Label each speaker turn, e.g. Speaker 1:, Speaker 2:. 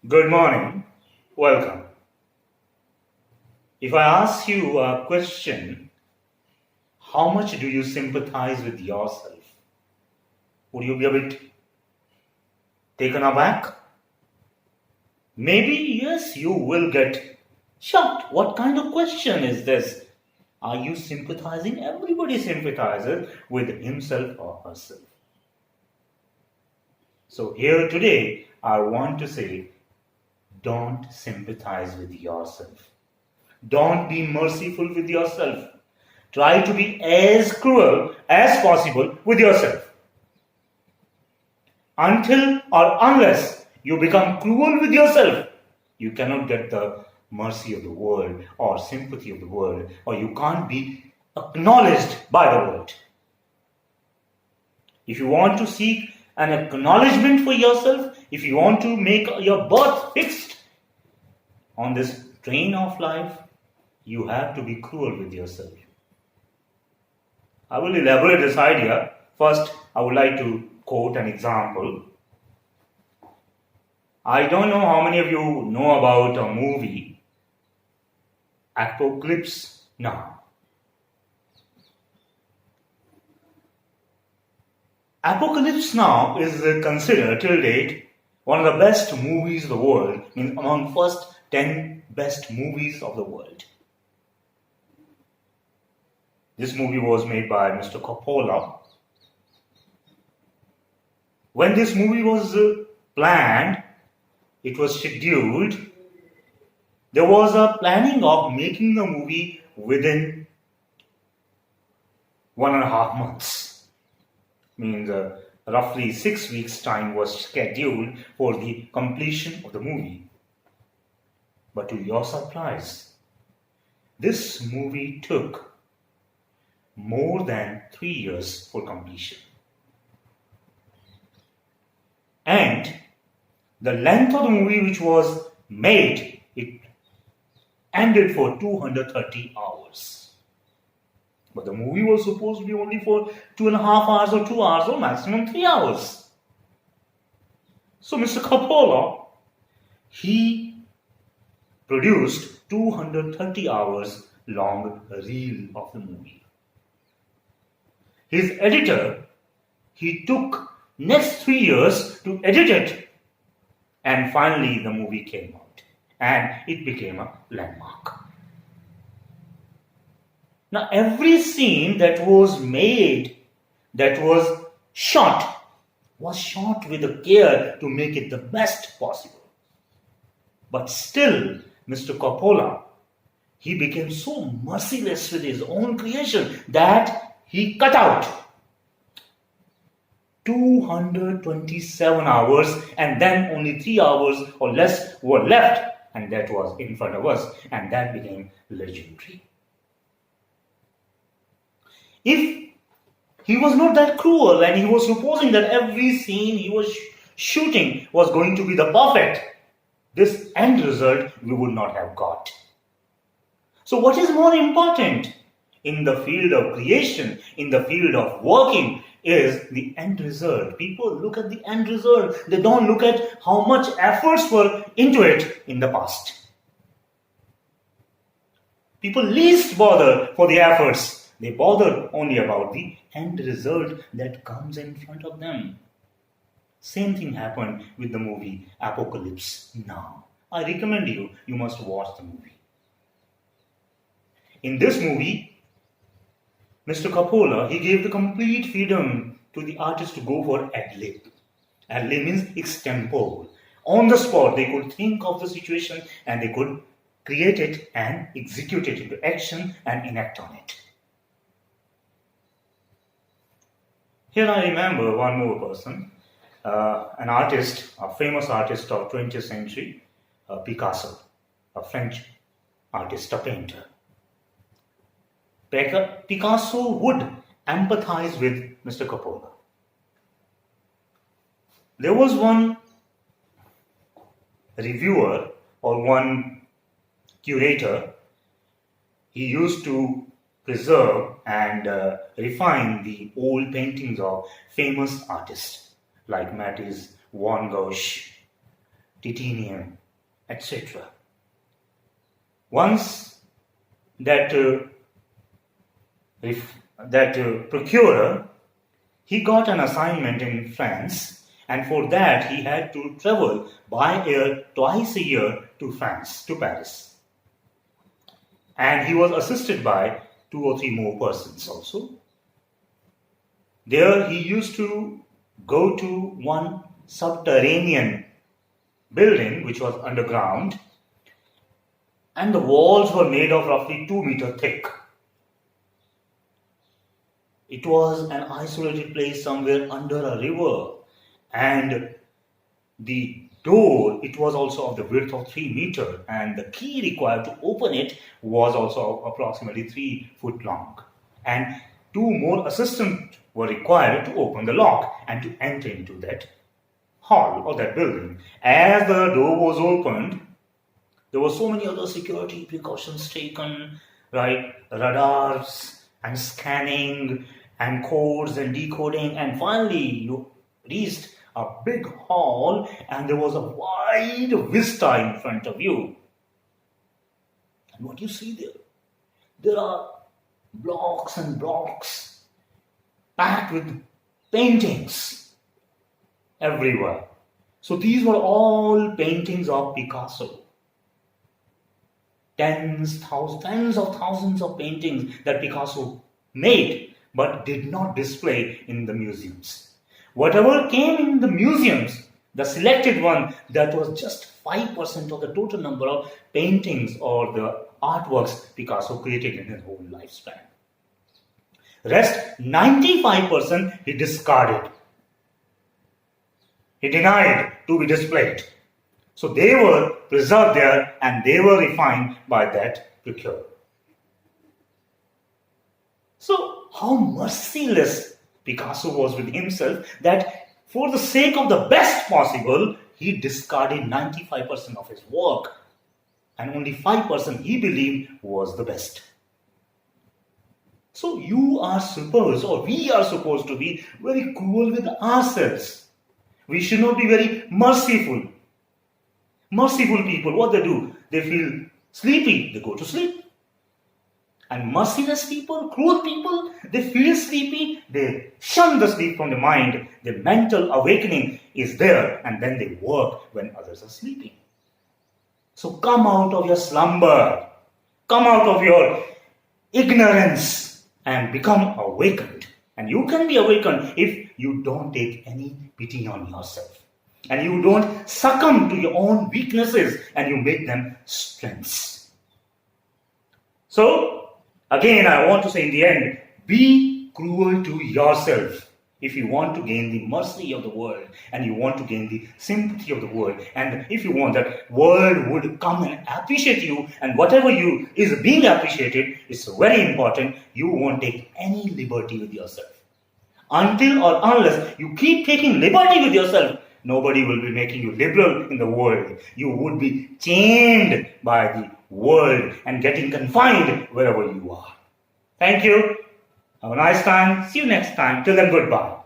Speaker 1: Good morning. Welcome. If I ask you a question, how much do you sympathize with yourself? Would you be a bit taken aback? Maybe, yes, you will get shocked. What kind of question is this? Are you sympathizing? Everybody sympathizes with himself or herself. So, here today, I want to say don't sympathize with yourself. Don't be merciful with yourself. Try to be as cruel as possible with yourself. Until or unless you become cruel with yourself, you cannot get the mercy of the world or sympathy of the world, or you can't be acknowledged by the world. If you want to seek an acknowledgement for yourself, if you want to make your birth fixed on this train of life, you have to be cruel with yourself. I will elaborate this idea. First, I would like to quote an example. I don't know how many of you know about a movie, Apocalypse Now. Apocalypse Now is considered till date one of the best movies of the world, among first 10 best movies of the world. This movie was made by Mr. Coppola. When this movie was planned, it was scheduled. There was a planning of making the movie within 1.5 months. Means roughly 6 weeks' time was scheduled for the completion of the movie. But to your surprise, this movie took more than 3 years for completion. And the length of the movie which was made, it ended for 230 hours. But the movie was supposed to be only for 2.5 hours or 2 hours or maximum 3 hours. So Mr. Coppola, he produced 230 hours long reel of the movie. His editor, he took next 3 years to edit it. And finally the movie came out. And it became a landmark. Now every scene that was made, that was shot with a care to make it the best possible. But still, Mr. Coppola, he became so merciless with his own creation that he cut out 227 hours, and then only 3 hours or less were left, and that was in front of us, and that became legendary. If he was not that cruel and he was supposing that every scene he was shooting was going to be the perfect, this end result we would not have got. So what is more important in the field of creation, in the field of working, is the end result. People look at the end result. They don't look at how much efforts were into it in the past. People least bother for the efforts. They bother only about the end result that comes in front of them. Same thing happened with the movie Apocalypse Now. I recommend you must watch the movie. In this movie, Mr. Coppola, he gave the complete freedom to the artist to go for ad-lib. Ad-lib means extempore. On the spot, they could think of the situation and they could create it and execute it into action and enact on it. Here I remember one more person, an artist, a famous artist of 20th century, Picasso, a French artist, a painter. Picasso would empathize with Mr. Coppola. There was one reviewer or one curator, he used to preserve and refine the old paintings of famous artists like Matisse, Van Gogh, titanium, etc. Once that procurer, he got an assignment in France, and for that he had to travel by air twice a year to France, to Paris. And he was assisted by 2 or 3 more persons also. There he used to go to one subterranean building which was underground, and the walls were made of roughly 2 meters thick. It was an isolated place somewhere under a river, and the door, it was also of the width of 3 meters, and the key required to open it was also approximately 3 foot long. And 2 more assistants were required to open the lock and to enter into that hall or that building. As the door was opened, there were so many other security precautions taken, right? Radars and scanning and codes and decoding, and finally you reached a big hall and there was a wide vista in front of you. And what you see there are blocks and blocks packed with paintings everywhere. So these were all paintings of Picasso. Tens of thousands of paintings that Picasso made but did not display in the museums. Whatever came in the museums, the selected one, that was just 5% of the total number of paintings or the artworks Picasso created in his whole lifespan. Rest 95% he discarded. He denied to be displayed. So they were preserved there and they were refined by that procurer. So how merciless Picasso was with himself that for the sake of the best possible, he discarded 95% of his work and only 5% he believed was the best. So you are supposed, or we are supposed to be very cruel with ourselves. We should not be very merciful. Merciful people, what they do? They feel sleepy, they go to sleep. And merciless people, cruel people, they feel sleepy, they shun the sleep from the mind. The mental awakening is there, and then they work when others are sleeping. So come out of your slumber, come out of your ignorance and become awakened. And you can be awakened if you don't take any pity on yourself. And you don't succumb to your own weaknesses and you make them strengths. So, again, I want to say in the end, be cruel to yourself if you want to gain the mercy of the world and you want to gain the sympathy of the world. And if you want that world would come and appreciate you, and whatever you is being appreciated is very important, you won't take any liberty with yourself. Until or unless you keep taking liberty with yourself, nobody will be making you liberal in the world. You would be chained by the world and getting confined wherever you are. Thank you. Have a nice time. See you next time. Till then, goodbye.